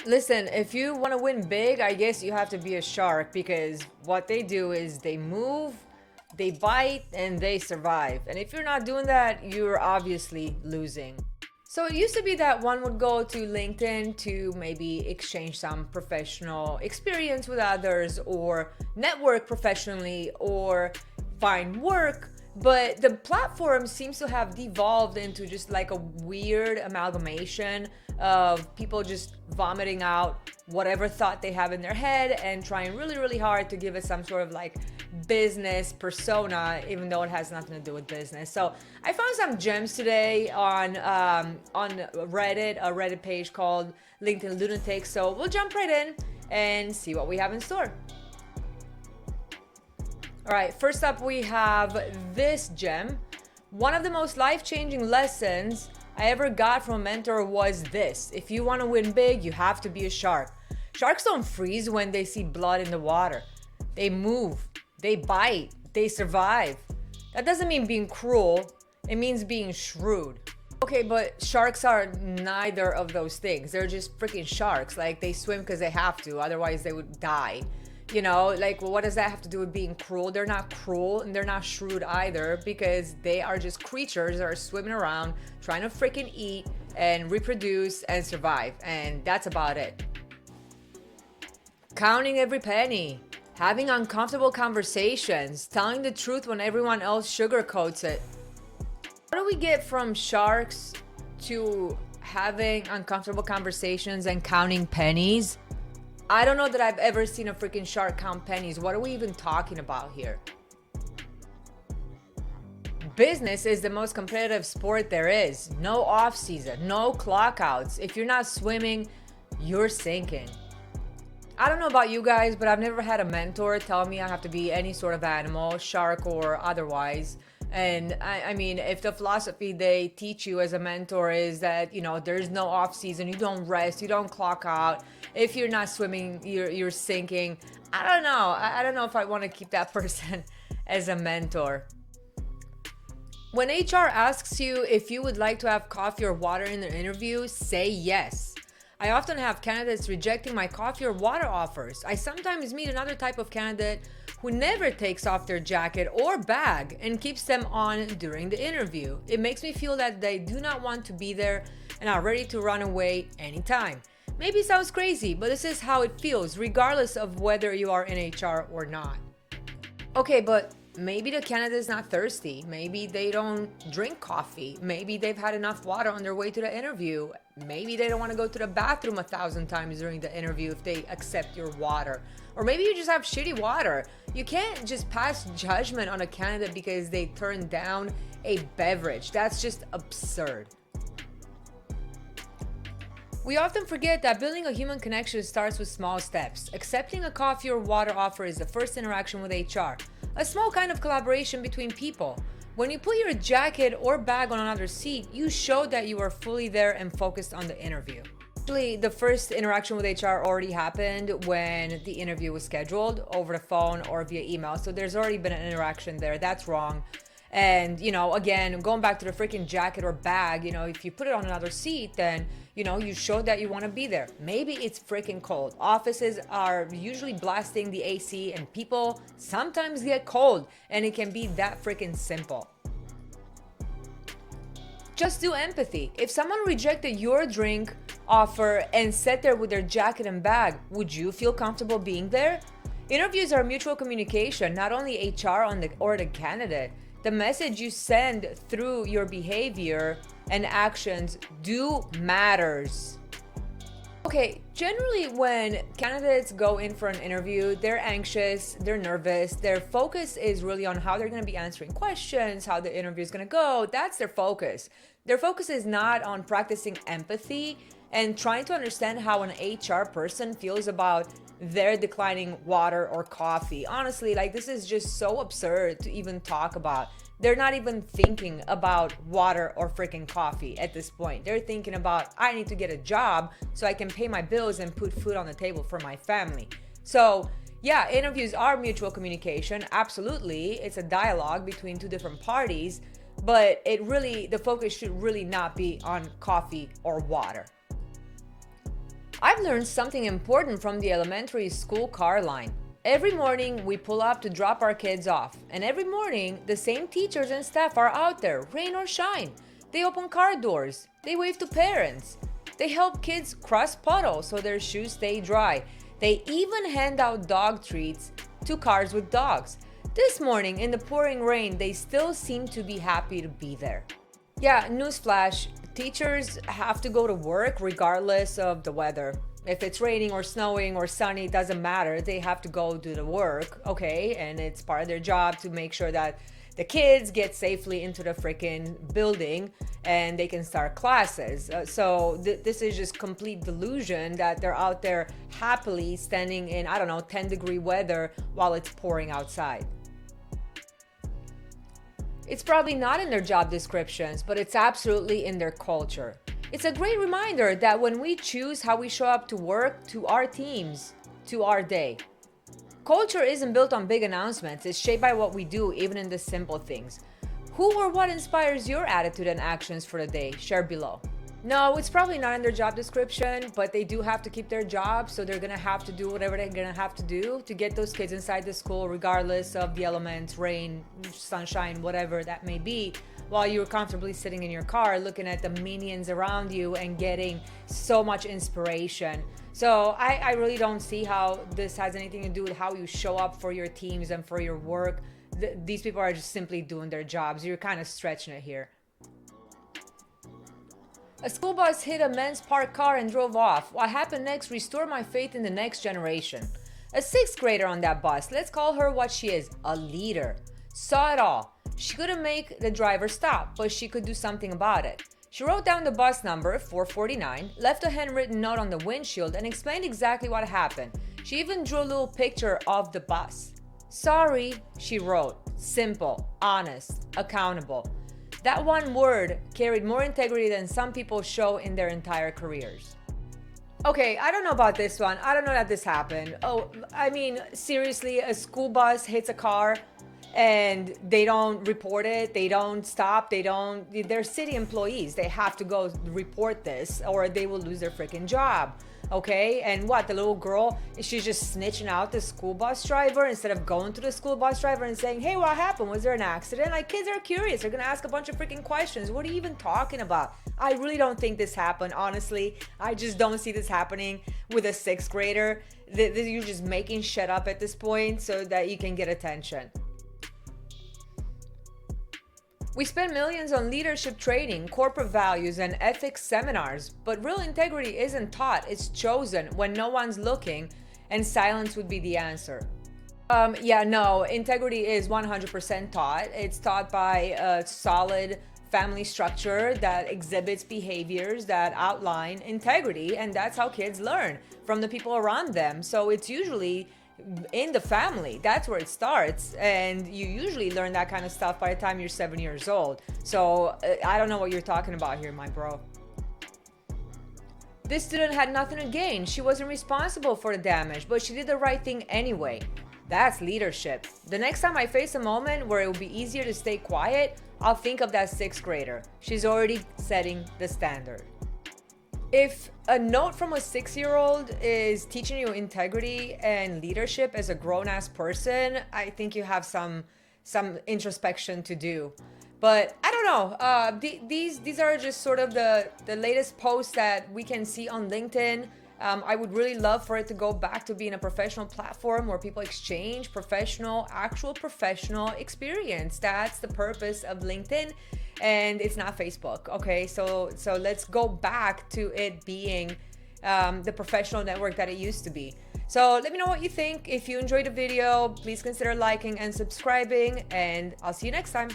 Listen, if you want to win big, I guess you have to be a shark because what they do is they move, they bite, and they survive. And if you're not doing that, you're obviously losing. So it used to be that one would go to LinkedIn to maybe exchange some professional experience with others or network professionally or find work. But the platform seems to have devolved into just like a weird amalgamation of people just vomiting out whatever thought they have in their head and trying really, really hard to give it some sort of like business persona, even though it has nothing to do with business. So I found some gems today on Reddit, a Reddit page called LinkedIn Lunatics. So we'll jump right in and see what we have in store. All right, first up we have this gem. One of the most life-changing lessons I ever got from a mentor was this: if you want to win big, you have to be a shark. Sharks don't freeze when they see blood in the water. They move, they bite, they survive. That doesn't mean being cruel, it means being shrewd. Okay, but sharks are neither of those things. They're just freaking sharks. Like, they swim because they have to, otherwise they would die. You know, like, well, what does that have to do with being cruel? They're not cruel and they're not shrewd either because they are just creatures that are swimming around trying to freaking eat and reproduce and survive. And that's about it. Counting every penny, having uncomfortable conversations, telling the truth when everyone else sugarcoats it. How do we get from sharks to having uncomfortable conversations and counting pennies? I don't know that I've ever seen a freaking shark count pennies. What are we even talking about here? Business is the most competitive sport there is. No off season, no clock outs. If you're not swimming, you're sinking. I don't know about you guys, but I've never had a mentor tell me I have to be any sort of animal, shark or otherwise. And I mean, if the philosophy they teach you as a mentor is that, you know, there's no off season, you don't rest, you don't clock out. If you're not swimming, you're sinking. I don't know. I don't know if I want to keep that person as a mentor. When HR asks you if you would like to have coffee or water in their interview, say yes. I often have candidates rejecting my coffee or water offers. I sometimes meet another type of candidate who never takes off their jacket or bag and keeps them on during the interview. It makes me feel that they do not want to be there and are ready to run away anytime. Maybe it sounds crazy, but this is how it feels, regardless of whether you are in HR or not. Okay, but maybe the candidate is not thirsty. Maybe they don't drink coffee. Maybe they've had enough water on their way to the interview. Maybe they don't want to go to the bathroom 1,000 times during the interview if they accept your water. Or maybe you just have shitty water. You can't just pass judgment on a candidate because they turned down a beverage. That's just absurd. We often forget that building a human connection starts with small steps. Accepting a coffee or water offer is the first interaction with HR, a small kind of collaboration between people. When you put your jacket or bag on another seat, you show that you are fully there and focused on the interview. Actually, the first interaction with HR already happened when the interview was scheduled over the phone or via email. So there's already been an interaction there. That's wrong. And, you know, again, going back to the freaking jacket or bag, you know, if you put it on another seat, then, you know, you show that you want to be there. Maybe it's freaking cold. Offices are usually blasting the AC and people sometimes get cold, and it can be that freaking simple. Just do empathy. If someone rejected your drink offer and sat there with their jacket and bag, would you feel comfortable being there? Interviews are mutual communication, not only HR or the candidate. The message you send through your behavior and actions do matters. Okay, generally when candidates go in for an interview, they're anxious, they're nervous, their focus is really on how they're going to be answering questions, how the interview is going to go. That's their focus. Their focus is not on practicing empathy and trying to understand how an HR person feels about their declining water or coffee. Honestly, like, this is just so absurd to even talk about. They're not even thinking about water or freaking coffee at this point. They're thinking about, I need to get a job so I can pay my bills and put food on the table for my family. So yeah, interviews are mutual communication. Absolutely. It's a dialogue between two different parties, but the focus should really not be on coffee or water. I've learned something important from the elementary school car line. Every morning we pull up to drop our kids off, and every morning the same teachers and staff are out there, rain or shine. They open car doors, they wave to parents, they help kids cross puddles so their shoes stay dry. They even hand out dog treats to cars with dogs. This morning in the pouring rain, they still seem to be happy to be there. Yeah, newsflash, teachers have to go to work regardless of the weather. If it's raining or snowing or sunny, it doesn't matter. They have to go do the work, okay? And it's part of their job to make sure that the kids get safely into the freaking building and they can start classes. This is just complete delusion that they're out there happily standing in, 10-degree weather while it's pouring outside. It's probably not in their job descriptions, but it's absolutely in their culture. It's a great reminder that when we choose how we show up to work, to our teams, to our day. Culture isn't built on big announcements, it's shaped by what we do, even in the simple things. Who or what inspires your attitude and actions for the day? Share below. No, it's probably not in their job description, but they do have to keep their job, so they're gonna have to do whatever they're gonna have to do to get those kids inside the school, regardless of the elements, rain, sunshine, whatever that may be, while you're comfortably sitting in your car looking at the minions around you and getting so much inspiration. So I really don't see how this has anything to do with how you show up for your teams and for your work. These people are just simply doing their jobs. You're kind of stretching it here. A school bus hit a men's parked car and drove off. What happened next restored my faith in the next generation. A 6th grader on that bus, let's call her what she is, a leader, saw it all. She couldn't make the driver stop, but she could do something about it. She wrote down the bus number, 449, left a handwritten note on the windshield, and explained exactly what happened. She even drew a little picture of the bus. Sorry, she wrote. Simple, honest, accountable. That one word carried more integrity than some people show in their entire careers. Okay, I don't know about this one. I don't know that this happened. Seriously, a school bus hits a car and they don't report it, they don't stop, they're city employees. They have to go report this or they will lose their freaking job. Okay, and what, the little girl, she's just snitching out the school bus driver instead of going to the school bus driver and saying, hey, what happened? Was there an accident? Like, kids are curious. They're gonna ask a bunch of freaking questions. What are you even talking about? I really don't think this happened, honestly. I just don't see this happening with a 6th grader. You're just making shit up at this point so that you can get attention. We spend millions on leadership training, corporate values, and ethics seminars, but real integrity isn't taught, it's chosen when no one's looking, and silence would be the answer. Integrity is 100% taught. It's taught by a solid family structure that exhibits behaviors that outline integrity, and that's how kids learn from the people around them. So it's usually in the family. That's where it starts, and you usually learn that kind of stuff by the time you're 7 years old. So I don't know what you're talking about here, my bro. This student had nothing to gain. She wasn't responsible for the damage, but she did the right thing anyway. That's leadership. The next time I face a moment where it will be easier to stay quiet, I'll think of that 6th grader. She's already setting the standard. If a note from a 6-year-old is teaching you integrity and leadership as a grown-ass person, I think you have some introspection to do. But I don't know. These are just sort of the latest posts that we can see on LinkedIn. I would really love for it to go back to being a professional platform where people exchange actual professional experience. That's the purpose of LinkedIn. And it's not Facebook. Okay, so let's go back to it being the professional network that it used to be. So let me know what you think. If you enjoyed the video, please consider liking and subscribing, and I'll see you next time.